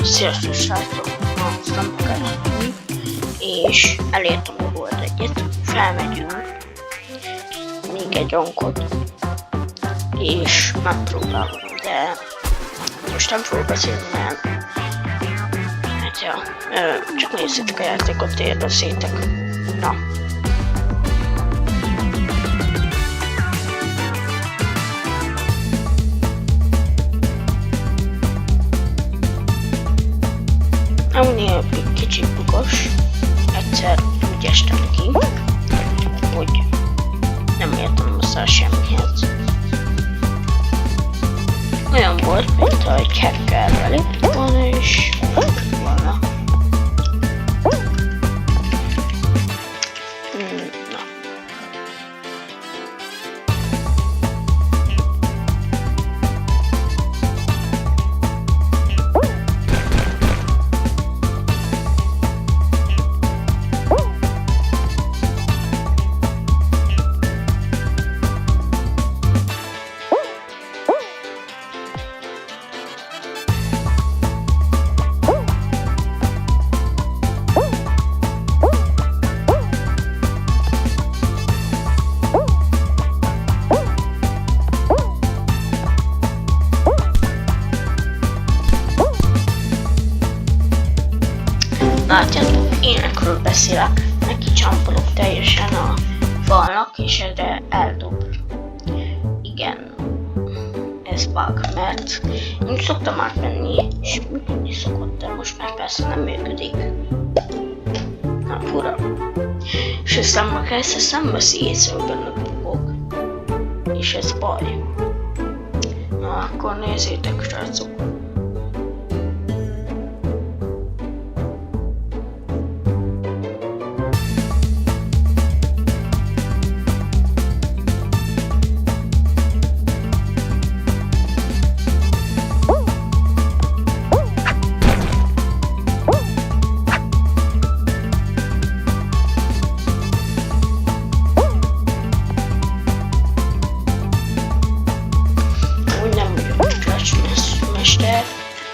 Sziasztok srácok, ma Stampokerálni, és elértem a Gold 1-et, felmegyünk még egy rankot, és megpróbálom, de most nem fogok beszélni, mert hát ja, csak nézzétek a játékot, élvezzétek. Na. Amúgy kicsit bugos, egyszer úgy estem ki, hogy nem értem hozzá semmihez. Olyan volt, mintha egy hacker belépett volna, és volna. Na. Látjátok, énekről beszélek, neki csampolok teljesen a falnak, és erre eldob. Igen, ez bug, mert én szoktam átmenni, és működni szokott, de most már persze nem működik. Na, fura. És aztán ma kezdve szemveszi észre, hogy benne bugok, és ez baj. Na, akkor nézzétek, srácok. De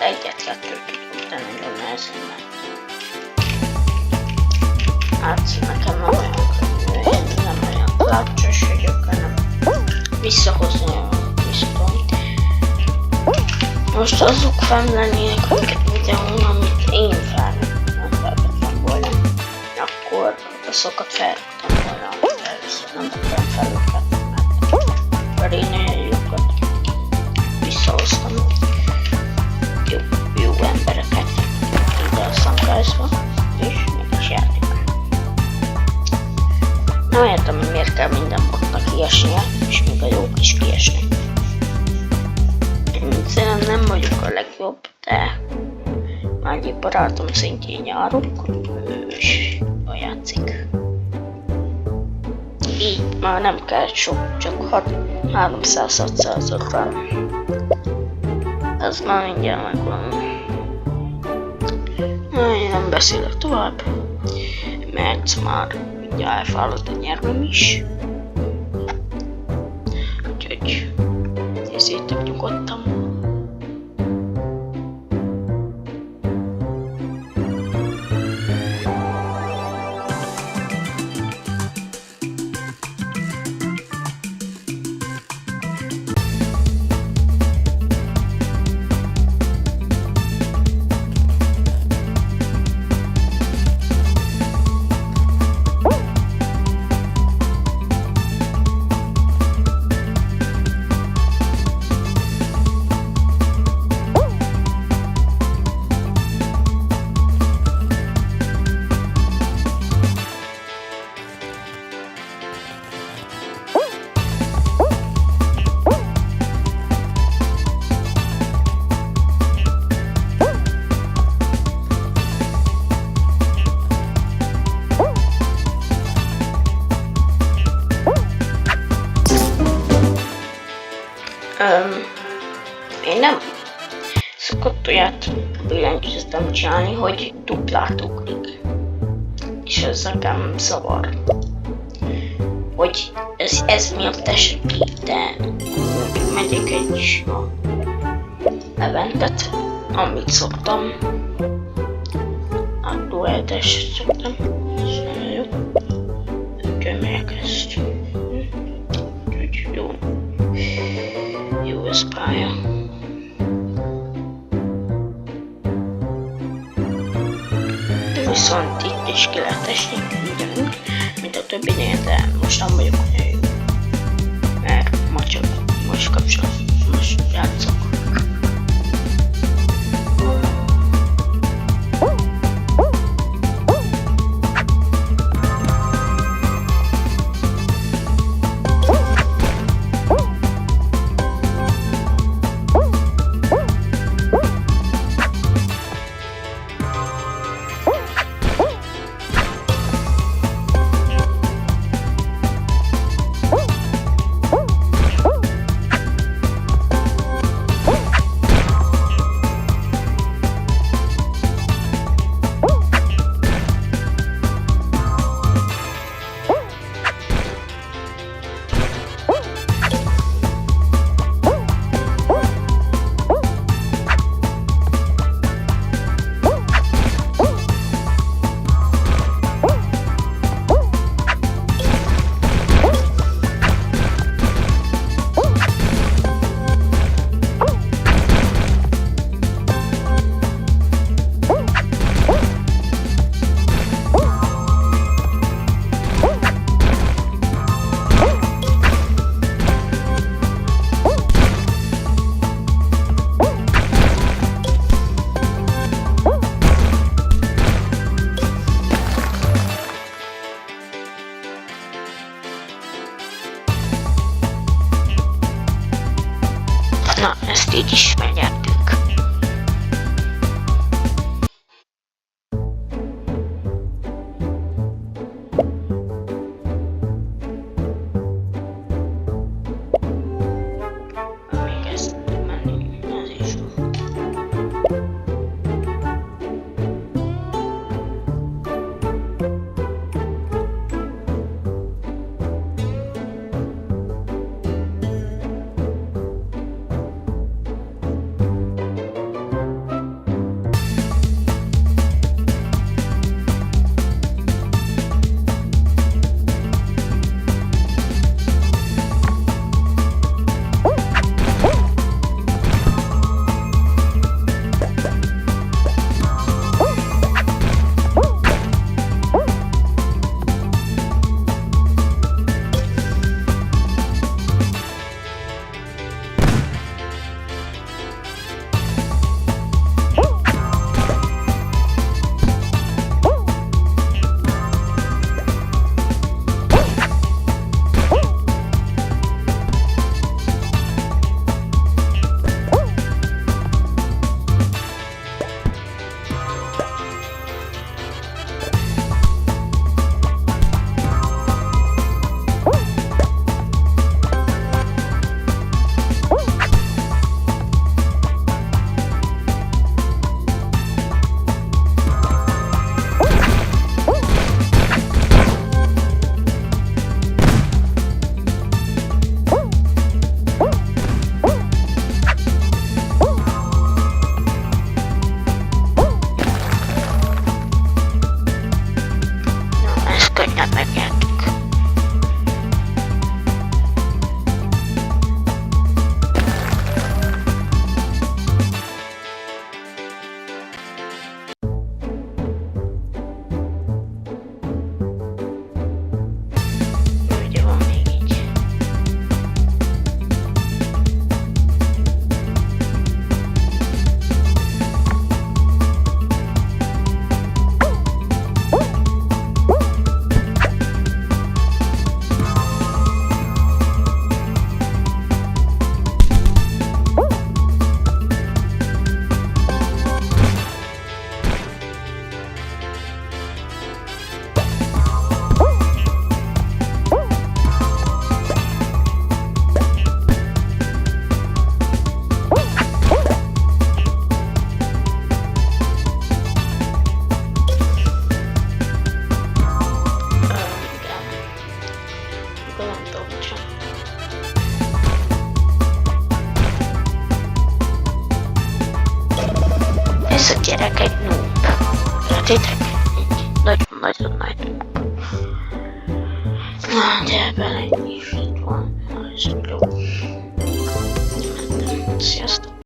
egyet-kettőt tudok, de nagyon nehezen meg. Hát nekem nem olyan könnyű, én nem olyan klácsos vagyok, hanem visszahozni a pisztolyt. Most azok fenn lennének videón, amit én felvettem volna. Akkor azokat felraktam volna, amit először nem vettem fel őket, mert én olyan jókat visszahoztam. Jó embereket ide a szemkázba, és mégis játék. Nem értem, hogy miért kell minden botnak kiesnie, és még a jók is kiesnek. Én szerintem nem vagyok a legjobb, de már egy barátom szintjén járok, és jól játszik. Így már nem kell sok, csak 300-650. Ez már mindjárt megvan. Én nem beszélek tovább, mert már mindjárt elfáradt a nyelvem is. Úgyhogy nézzétek nyugodtan. Én nem szokott olyat billentyűzetem csinálni, hogy duplát ugrik. És ez nekem zavar. Hogy ez miatt esik ki, de megyek egy eventet, amit szoktam. A duetet szoktam. Ez nagyon jó. Úgyhogy megyek ezt. Úgyhogy jó. Jó ez pálya. De viszont itt is ki lehet esni, ugyanúgy, mint a többinél, de most nem vagyok olyan jó. Mert most kapcsolatban, most játszok. Na, ezt így is megnyertük. Még ezt menni, ez is jó. gyerek egy noob. Értitek? Nagyon-nagyon nagy. De bele is